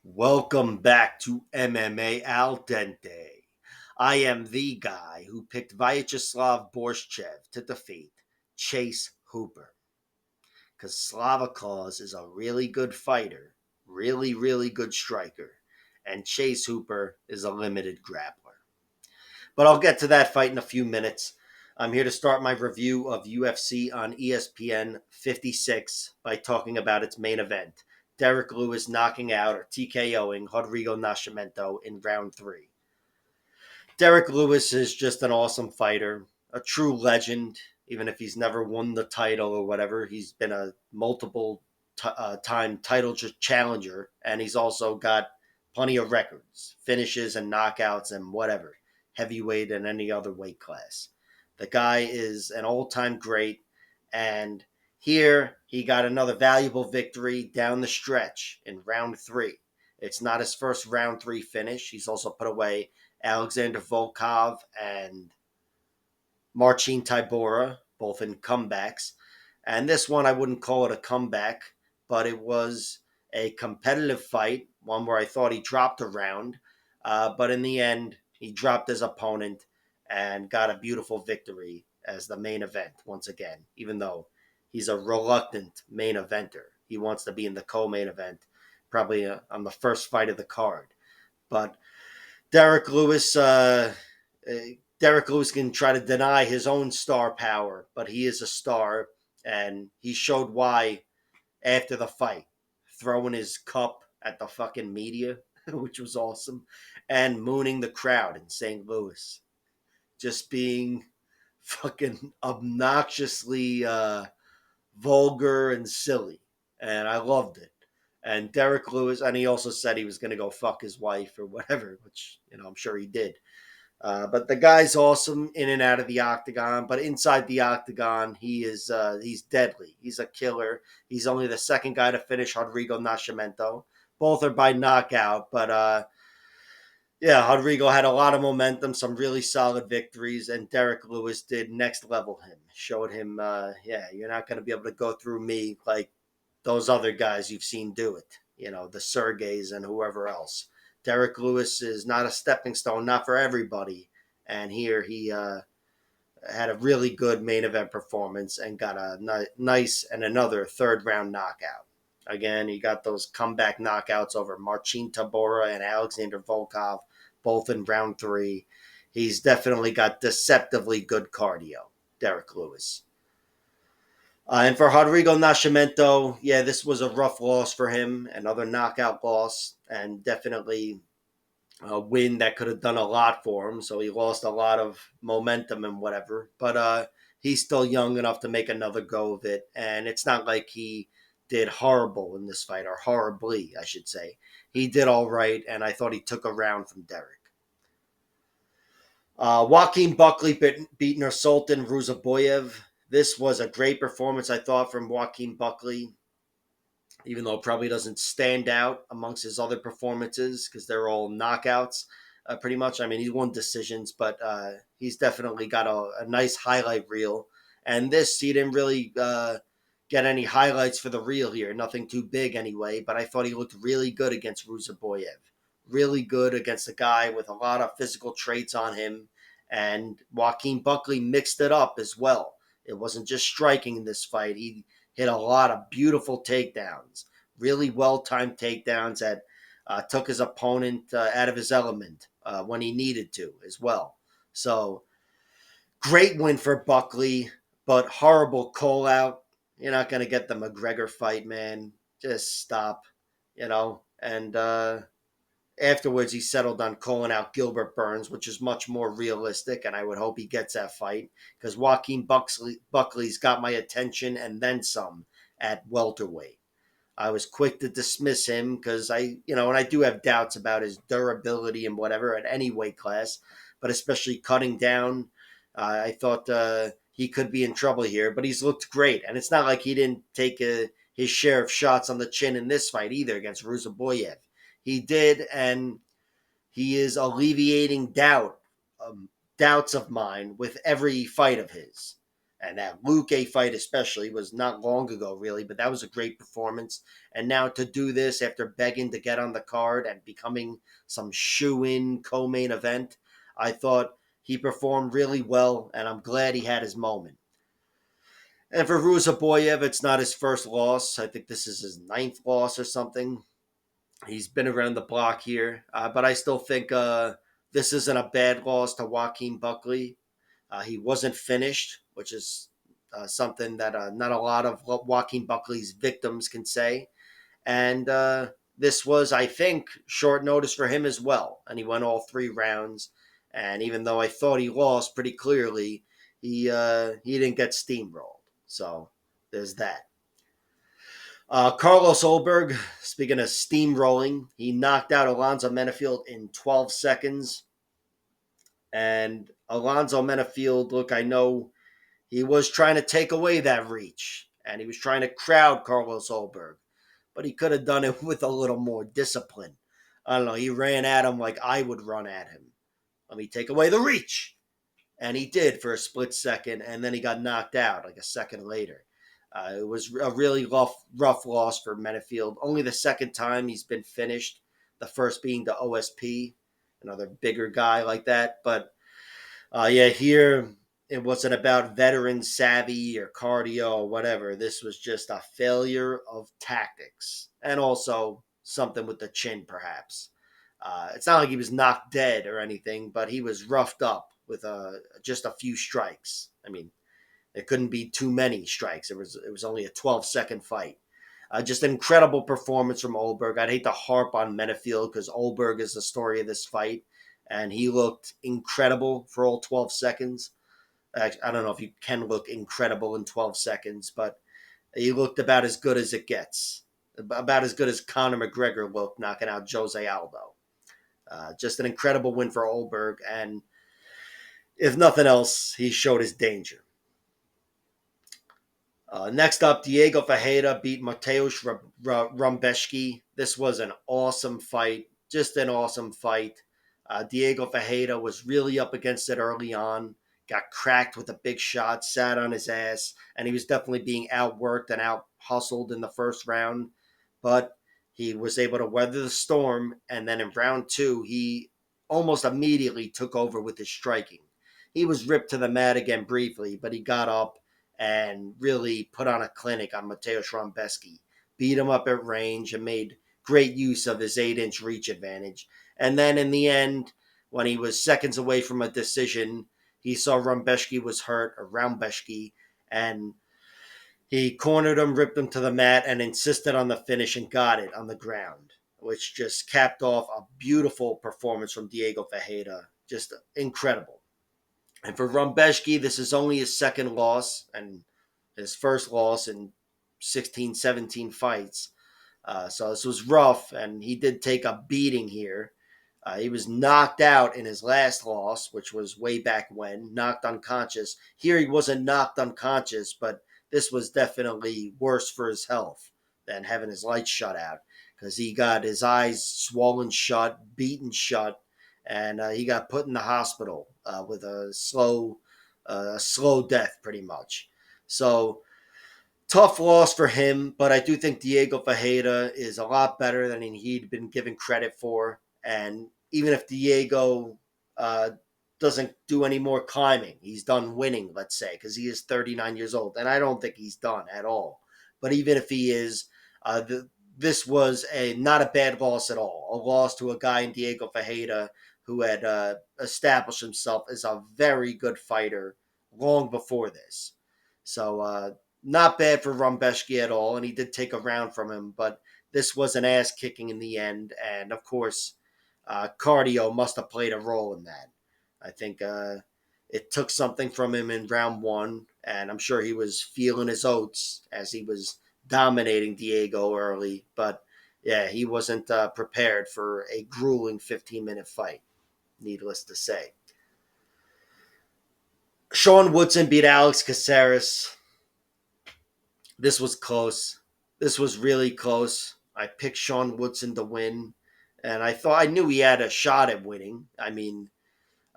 Welcome back to MMA Al Dente. I am the guy who picked Vyacheslav Borshchev to defeat Chase Hooper. Because Slavakos is a really good fighter, really good striker, and Chase Hooper is a limited grappler. But I'll get to that fight in a few minutes. I'm here to start my review of UFC on ESPN 56 by talking about its main event. Derrick Lewis knocking out or TKOing Rodrigo Nascimento in round three. Derrick Lewis is just an awesome fighter, a true legend, even if he's never won the title or whatever. He's been a multiple time title challenger, and he's also got plenty of records, finishes and knockouts and whatever, heavyweight and any other weight class. The guy is an all-time great, and here he got another valuable victory down the stretch in round three. It's not his first round three finish. He's also put away Alexander Volkov and Marcin Tybura, both in comebacks. And this one, I wouldn't call it a comeback, but it was a competitive fight, one where I thought he dropped a round. But in the end, he dropped his opponent and got a beautiful victory as the main event once again, even though he's a reluctant main eventer. He wants to be in the co-main event, probably on the first fight of the card. But Derrick Lewis, Derrick Lewis can try to deny his own star power, but he is a star, and he showed why after the fight, throwing his cup at the fucking media, which was awesome, and mooning the crowd in St. Louis, just being fucking obnoxiously vulgar and silly, and I loved it. And Derrick Lewis, and he also said he was going to go fuck his wife or whatever, which I'm sure he did. But the guy's awesome in and out of the octagon. But inside the octagon, he's deadly. He's a killer. He's only the second guy to finish Rodrigo Nascimento. Both are by knockout, but yeah, Rodrigo had a lot of momentum, some really solid victories, and Derrick Lewis did next level him. Showed him, yeah, you're not going to be able to go through me like those other guys you've seen do it. The Sergeys and whoever else. Derrick Lewis is not a stepping stone, not for everybody. And here he had a really good main event performance and got a nice and another third round knockout. Again, he got those comeback knockouts over Marcin Tybura and Alexander Volkov, both in round three. He's definitely got deceptively good cardio, Derrick Lewis. And for Rodrigo Nascimento, yeah, this was a rough loss for him, another knockout loss, and definitely a win that could have done a lot for him. So he lost a lot of momentum and whatever. But he's still young enough to make another go of it. And it's not like he did horrible in this fight, or horribly, I should say. He did all right, and I thought he took a round from Derrick. Joaquin Buckley beat Nursultan Ruzaboyev. This was a great performance, I thought, from Joaquin Buckley, even though it probably doesn't stand out amongst his other performances because they're all knockouts, pretty much. I mean, he's won decisions, but he's definitely got a nice highlight reel. And this, he didn't really get any highlights for the reel here. Nothing too big anyway, but I thought he looked really good against Ruzaboyev. Really good against a guy with a lot of physical traits on him. And Joaquin Buckley mixed it up as well. It wasn't just striking in this fight. He hit a lot of beautiful takedowns, really well-timed takedowns that took his opponent out of his element when he needed to as well. So great win for Buckley, but horrible call-out. You're not going to get the McGregor fight, man. Just stop, And afterwards, he settled on calling out Gilbert Burns, which is much more realistic, and I would hope he gets that fight because Joaquin Buckley's got my attention and then some at welterweight. I was quick to dismiss him because and I do have doubts about his durability and whatever at any weight class, but especially cutting down, I thought he could be in trouble here, but he's looked great. And it's not like he didn't take his share of shots on the chin in this fight either against Ruzaboyev. He did, and he is alleviating doubts of mine with every fight of his. And that Luque fight, especially, was not long ago, really, but that was a great performance. And now to do this after begging to get on the card and becoming some shoe-in co-main event, I thought he performed really well, and I'm glad he had his moment. And for Ruzaboyev, it's not his first loss. I think this is his ninth loss or something. He's been around the block here, but I still think this isn't a bad loss to Joaquin Buckley. He wasn't finished, which is something that not a lot of Joaquin Buckley's victims can say. And this was, I think, short notice for him as well. And he went all 3 rounds. And even though I thought he lost pretty clearly, he didn't get steamrolled. So there's that. Carlos Olberg, speaking of steamrolling, he knocked out Alonzo Menafield in 12 seconds. And Alonzo Menafield, look, I know he was trying to take away that reach, and he was trying to crowd Carlos Olberg, but he could have done it with a little more discipline. I don't know. He ran at him like I would run at him. Let me take away the reach. And he did for a split second, and then he got knocked out like a second later. It was a really rough loss for Menafield. Only the second time he's been finished, the first being the OSP, another bigger guy like that. But yeah, here it wasn't about veteran savvy or cardio or whatever. This was just a failure of tactics and also something with the chin, perhaps. It's not like he was knocked dead or anything, but he was roughed up with just a few strikes. I mean, it couldn't be too many strikes. It was only a 12-second fight. Just an incredible performance from Olberg. I'd hate to harp on Menafield because Olberg is the story of this fight, and he looked incredible for all 12 seconds. I don't know if you can look incredible in 12 seconds, but he looked about as good as it gets. About as good as Conor McGregor looked knocking out Jose Aldo. Just an incredible win for Olberg, and if nothing else, he showed his danger. Next up, Diego Ferreira beat Mateusz Rumbeszki. This was an awesome fight, just an awesome fight. Diego Ferreira was really up against it early on, got cracked with a big shot, sat on his ass, and he was definitely being outworked and out hustled in the first round. But he was able to weather the storm, and then in round 2, he almost immediately took over with his striking. He was ripped to the mat again briefly, but he got up and really put on a clinic on Mateusz Rumbeszki, beat him up at range, and made great use of his 8-inch reach advantage. And then in the end, when he was seconds away from a decision, he saw Rumbeszki was hurt, or Rumbeszki, and he cornered him, ripped him to the mat, and insisted on the finish and got it on the ground, which just capped off a beautiful performance from Diego Ferreira. Just incredible. And for Rumbeszki, this is only his second loss and his first loss in 16, 17 fights. So this was rough, and he did take a beating here. He was knocked out in his last loss, which was way back when, knocked unconscious. Here he wasn't knocked unconscious, but this was definitely worse for his health than having his lights shut out because he got his eyes swollen shut, beaten shut, and he got put in the hospital with a slow death, pretty much. So tough loss for him, but I do think Diego Ferreira is a lot better than he'd been given credit for. And even if Diego doesn't do any more climbing, he's done winning, let's say, because he is 39 years old. And I don't think he's done at all. But even if he is, this was not a bad loss at all. A loss to a guy in Diego Ferreira who had established himself as a very good fighter long before this. So not bad for Rumbeszki at all, and he did take a round from him, but this was an ass kicking in the end, and of course, cardio must have played a role in that. I think it took something from him in round 1, and I'm sure he was feeling his oats as he was dominating Diego early, but yeah, he wasn't prepared for a grueling 15-minute fight, needless to say. Sean Woodson beat Alex Caceres. This was close. This was really close. I picked Sean Woodson to win, and I knew he had a shot at winning. I mean,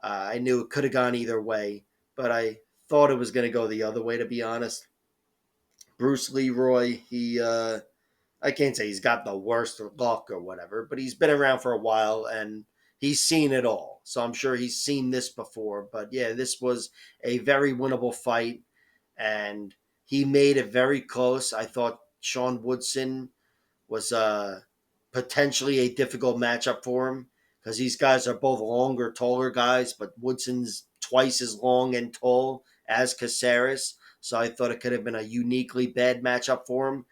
I knew it could have gone either way, but I thought it was going to go the other way, to be honest. Bruce Leroy, I can't say he's got the worst luck or whatever, but he's been around for a while and he's seen it all. So I'm sure he's seen this before. But yeah, this was a very winnable fight and he made it very close. I thought Sean Woodson was potentially a difficult matchup for him because these guys are both longer, taller guys, but Woodson's twice as long and tall as Caceres. So I thought it could have been a uniquely bad matchup for him.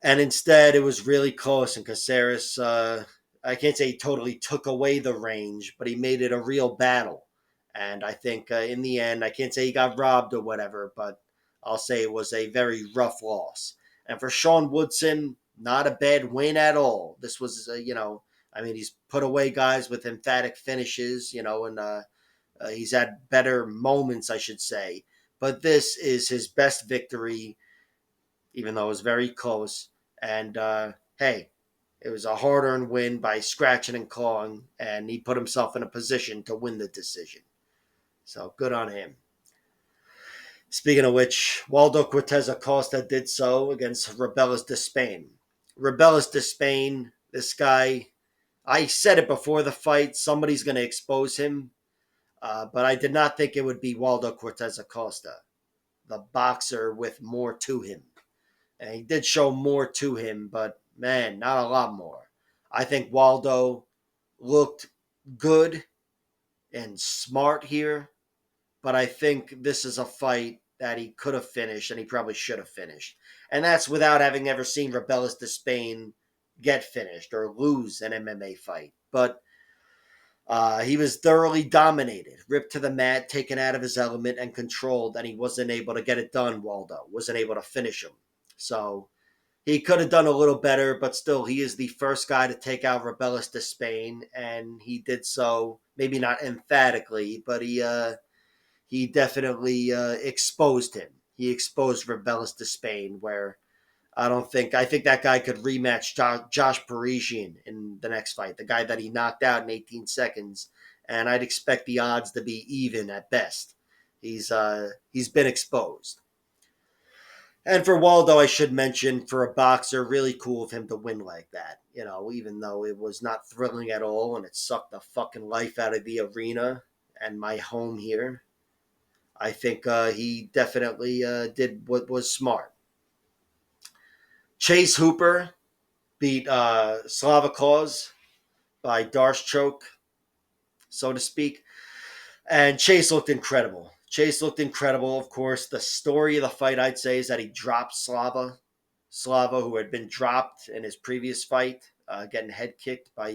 And instead, it was really close, and Caceres, I can't say he totally took away the range, but he made it a real battle. And I think in the end, I can't say he got robbed or whatever, but I'll say it was a very rough loss. And for Sean Woodson, not a bad win at all. This was, I mean, he's put away guys with emphatic finishes, and he's had better moments, I should say. But this is his best victory, even though it was very close. And hey, it was a hard earned win by scratching and clawing, and he put himself in a position to win the decision. So good on him. Speaking of which, Waldo Cortez Acosta did so against Rebelis de Spain. Rebelis de Spain, this guy, I said it before the fight, somebody's going to expose him, but I did not think it would be Waldo Cortez Acosta, the boxer with more to him. And he did show more to him, but man, not a lot more. I think Waldo looked good and smart here, but I think this is a fight that he could have finished and he probably should have finished. And that's without having ever seen Rebelis de Spain get finished or lose an MMA fight. But he was thoroughly dominated, ripped to the mat, taken out of his element, and controlled, and he wasn't able to get it done, Waldo. Wasn't able to finish him. So he could have done a little better, but still, he is the first guy to take out Rebelis de Spain, and he did so, maybe not emphatically, but he definitely exposed him. He exposed Rebelis de Spain, where I think that guy could rematch Josh Parisian in the next fight, the guy that he knocked out in 18 seconds, and I'd expect the odds to be even at best. He's been exposed. And for Waldo, I should mention, for a boxer, really cool of him to win like that. Even though it was not thrilling at all and it sucked the fucking life out of the arena and my home here, I think he definitely did what was smart. Chase Hooper beat Slavakos by Darce choke, so to speak. And Chase looked incredible. Chase looked incredible. Of course, the story of the fight, I'd say, is that he dropped Slava, who had been dropped in his previous fight, getting head kicked by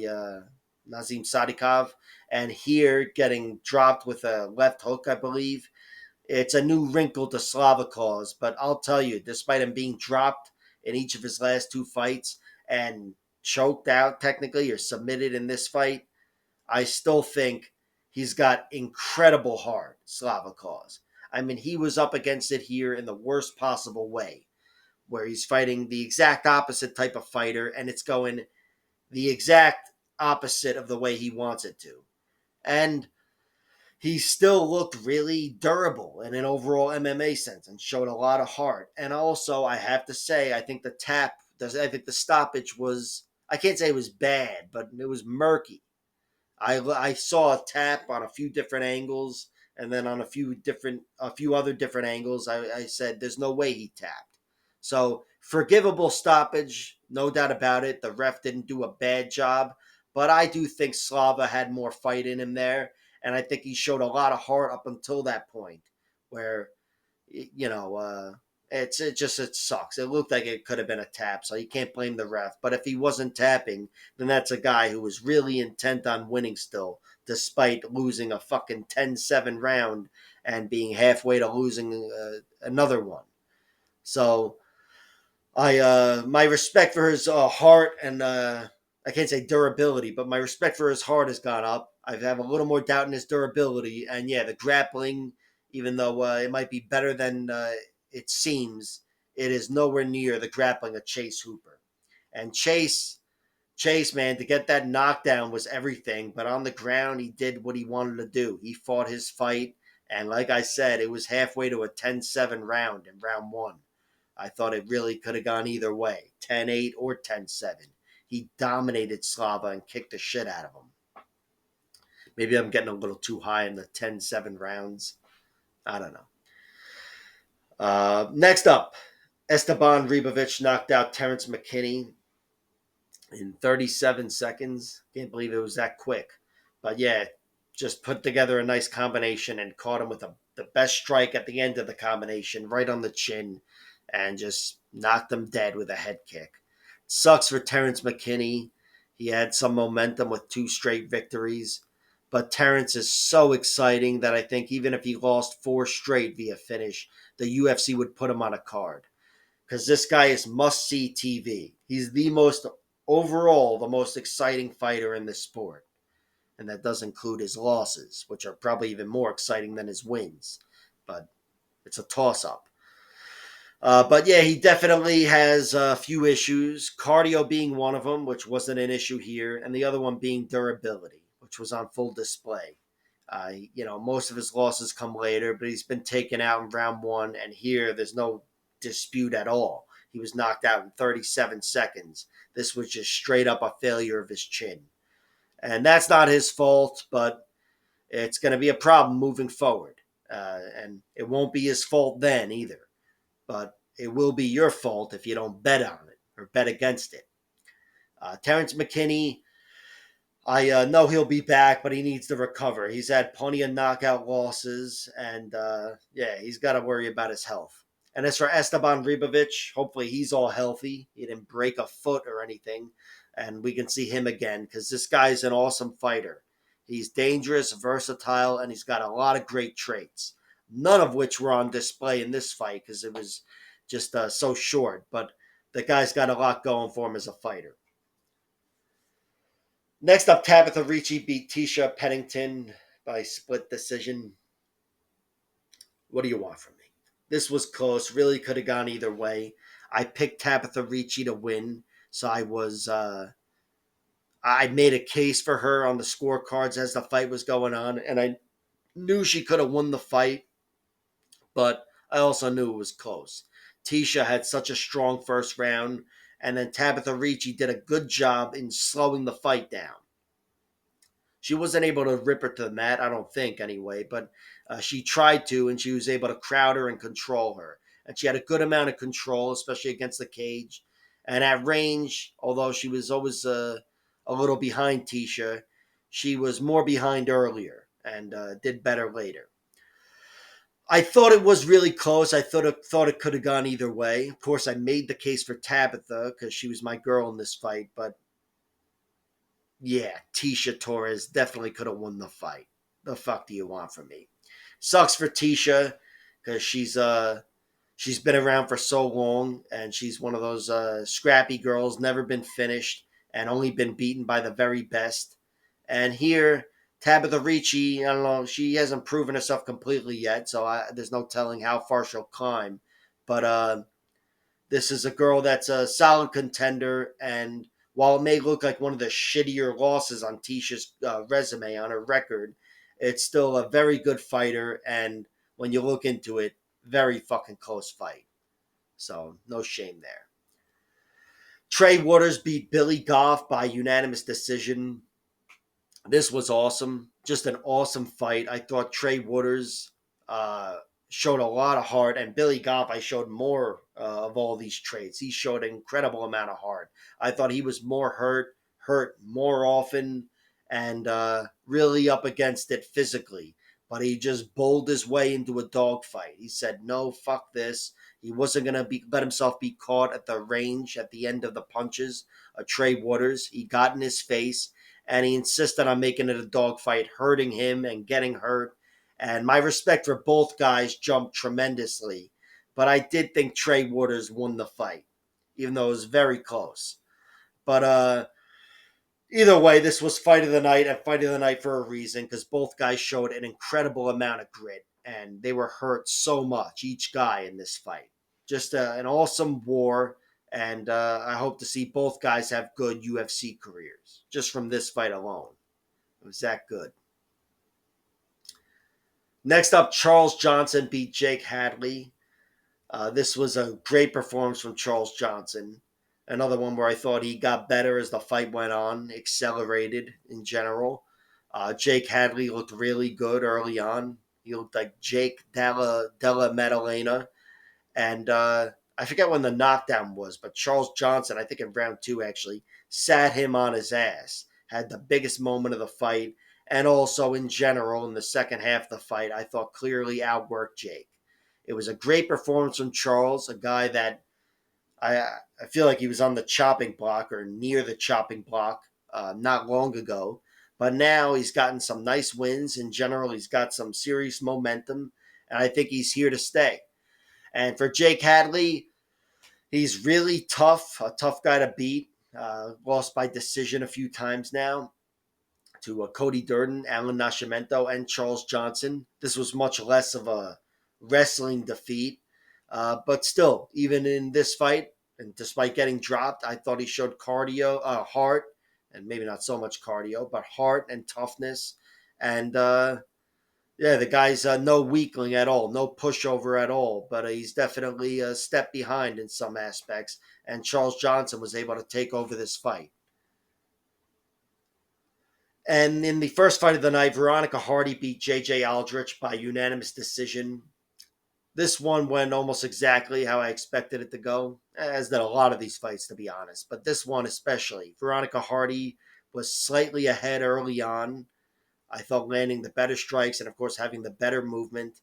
Nazim Sadikov, and here getting dropped with a left hook, I believe. It's a new wrinkle to Slavakos, but I'll tell you, despite him being dropped in each of his last two fights and choked out technically or submitted in this fight, I still think he's got incredible heart, Slavakos. I mean, he was up against it here in the worst possible way, where he's fighting the exact opposite type of fighter, and it's going the exact opposite of the way he wants it to. And he still looked really durable in an overall MMA sense and showed a lot of heart. And also, I have to say, I think I think the stoppage was, I can't say it was bad, but it was murky. I saw a tap on a few different angles, and then on a few other different angles, I said there's no way he tapped. So forgivable stoppage, no doubt about it. The ref didn't do a bad job, but I do think Slava had more fight in him there, and I think he showed a lot of heart up until that point, where you know, it sucks. It looked like it could have been a tap, so you can't blame the ref. But if he wasn't tapping, then that's a guy who was really intent on winning still, despite losing a fucking 10-7 round and being halfway to losing another one. So my respect for his heart and I can't say durability, but my respect for his heart has gone up. I have a little more doubt in his durability, and yeah, the grappling, even though it might be better than it seems, it is nowhere near the grappling of Chase Hooper. And Chase, man, to get that knockdown was everything, but on the ground, he did what he wanted to do. He fought his fight, And like I said, it was halfway to a 10-7 round in round one. I thought it really could have gone either way, 10-8 or 10-7. He dominated Slava and kicked the shit out of him. Maybe I'm getting a little too high in the 10-7 rounds. I don't know. Next up, Esteban Ribovic knocked out Terrence McKinney in 37 seconds. Can't believe it was that quick. But yeah, just put together a nice combination and caught him with the best strike at the end of the combination, right on the chin, and just knocked him dead with a head kick. Sucks for Terrence McKinney. He had some momentum with 2 straight victories. But Terrence is so exciting that I think even if he lost 4 straight via finish, the UFC would put him on a card. Because this guy is must-see TV. He's overall, the most exciting fighter in this sport. And that does include his losses, which are probably even more exciting than his wins. But it's a toss-up. But yeah, he definitely has a few issues. Cardio being one of them, which wasn't an issue here, and the other one being durability, which was on full display. Most of his losses come later, but he's been taken out in round one, and here there's no dispute at all. He was knocked out in 37 seconds. This was just straight up a failure of his chin. And that's not his fault, but it's going to be a problem moving forward. And it won't be his fault then either. But it will be your fault if you don't bet on it or bet against it. Terrence McKinney, I know he'll be back, but he needs to recover. He's had plenty of knockout losses, and yeah, he's got to worry about his health. And as for Esteban Ribovic, hopefully he's all healthy. He didn't break a foot or anything, and we can see him again because this guy's an awesome fighter. He's dangerous, versatile, and he's got a lot of great traits. None of which were on display in this fight because it was just so short. But the guy's got a lot going for him as a fighter. Next up, Tabitha Ricci beat Tisha Pennington by split decision. What do you want from me? This was close. Really could have gone either way. I picked Tabitha Ricci to win, so I made a case for her on the scorecards as the fight was going on, and I knew she could have won the fight, but I also knew it was close. Tisha had such a strong first round, and then Tabitha Ricci did a good job in slowing the fight down. She wasn't able to rip her to the mat, I don't think, anyway, but she tried to, and she was able to crowd her and control her. And she had a good amount of control, especially against the cage. And at range, although she was always a little behind Tisha, she was more behind earlier and did better later. I thought it was really close. I thought it could have gone either way. Of course, I made the case for Tabitha because she was my girl in this fight, but yeah, Tisha Torres definitely could have won the fight. The fuck do you want from me? Sucks for Tisha because she's been around for so long and she's one of those scrappy girls, never been finished and only been beaten by the very best. And here, Tabitha Ricci, I don't know, she hasn't proven herself completely yet, so there's no telling how far she'll climb. But this is a girl that's a solid contender, and while it may look like one of the shittier losses on Tisha's resume, on her record, it's still a very good fighter, and when you look into it, very fucking close fight. So, no shame there. Trey Waters beat Billy Goff by unanimous decision. This was awesome. Just an awesome fight. I thought Trey Waters uh, showed a lot of heart, and Billy Goff, I showed more of all these traits. He showed an incredible amount of heart. I thought he was more hurt more often, and really up against it physically. But he just bowled his way into a dogfight. He said, "No, fuck this." He wasn't gonna let himself be caught at the range at the end of the punches. Trey Waters, he got in his face and he insisted on making it a dogfight, hurting him and getting hurt. And my respect for both guys jumped tremendously. But I did think Trey Waters won the fight, even though it was very close. But either way, this was fight of the night, and fight of the night for a reason, because both guys showed an incredible amount of grit, and they were hurt so much, each guy in this fight. Just an awesome war, and I hope to see both guys have good UFC careers, just from this fight alone. It was that good. Next up, Charles Johnson beat Jake Hadley. This was a great performance from Charles Johnson. Another one where I thought he got better as the fight went on, accelerated in general. Jake Hadley looked really good early on. He looked like Jake Della Maddalena. And I forget when the knockdown was, but Charles Johnson, I think in round two actually, sat him on his ass. Had the biggest moment of the fight. And also in general, in the second half of the fight, I thought clearly outworked Jake. It was a great performance from Charles, a guy that I I feel like he was on the chopping block or near the chopping block not long ago. But now he's gotten some nice wins. In general, he's got some serious momentum, and I think he's here to stay. And for Jake Hadley, he's really tough, a tough guy to beat. Lost by decision a few times now to Cody Durden, Alan Nascimento, and Charles Johnson. This was much less of a wrestling defeat. But still, even in this fight, and despite getting dropped, I thought he showed heart, and maybe not so much cardio, but heart and toughness. And yeah, the guy's no weakling at all, no pushover at all, but he's definitely a step behind in some aspects. And Charles Johnson was able to take over this fight. And in the first fight of the night, Veronica Hardy beat JJ Aldrich by unanimous decision. This one went almost exactly how I expected it to go, as did a lot of these fights, to be honest. But this one especially, Veronica Hardy was slightly ahead early on. I thought landing the better strikes and, of course, having the better movement.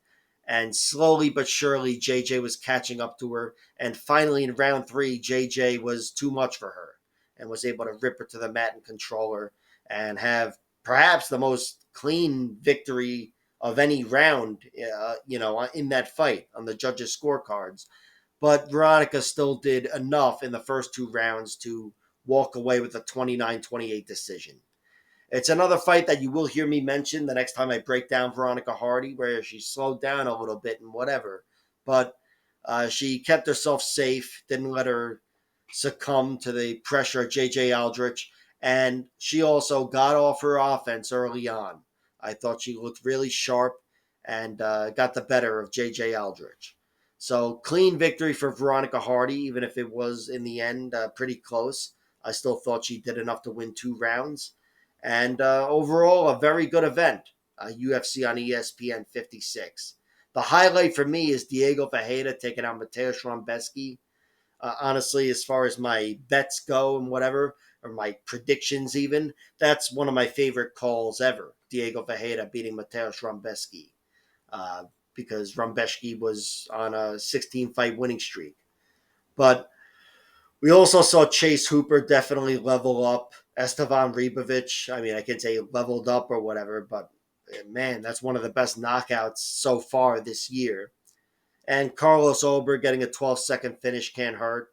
And slowly but surely, JJ was catching up to her. And finally, in round three, JJ was too much for her and was able to rip her to the mat and control her and have perhaps the most clean victory of any round, in that fight on the judges' scorecards. But Veronica still did enough in the first two rounds to walk away with a 29-28 decision. It's another fight that you will hear me mention the next time I break down Veronica Hardy, where she slowed down a little bit and whatever. But she kept herself safe, didn't let her succumb to the pressure of J.J. Aldrich, and she also got off her offense early on. I thought she looked really sharp and got the better of J.J. Aldrich. So clean victory for Veronica Hardy, even if it was in the end pretty close. I still thought she did enough to win two rounds. And overall, a very good event, UFC on ESPN 56. The highlight for me is Diego Ferreira taking out Mateusz Rimbeski. Honestly, as far as my bets go and whatever, or my predictions even, that's one of my favorite calls ever. Diego Ferreira beating Mateusz Rimbeski. Uh, because Rimbeski was on a 16-fight winning streak. But we also saw Chase Hooper definitely level up. Estevan Ribovic, I mean, I could say leveled up or whatever, but man, that's one of the best knockouts so far this year. And Carlos Ober getting a 12-second finish can't hurt.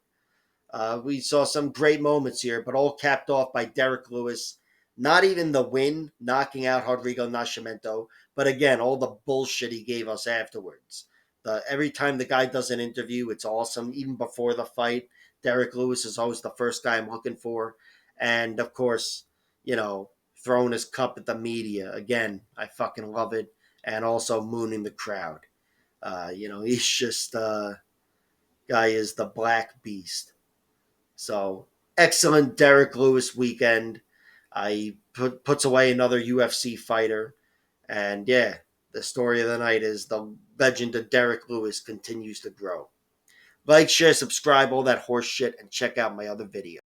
We saw some great moments here, but all capped off by Derrick Lewis. Not even the win, knocking out Rodrigo Nascimento, but again, all the bullshit he gave us afterwards. Every time the guy does an interview, it's awesome. Even before the fight, Derrick Lewis is always the first guy I'm looking for. And of course, throwing his cup at the media. Again, I fucking love it. And also mooning the crowd. He's just, guy is the black beast. So excellent Derrick Lewis weekend. He puts away another UFC fighter. And yeah, the story of the night is the legend of Derrick Lewis continues to grow. Like, share, subscribe, all that horse shit, and check out my other videos.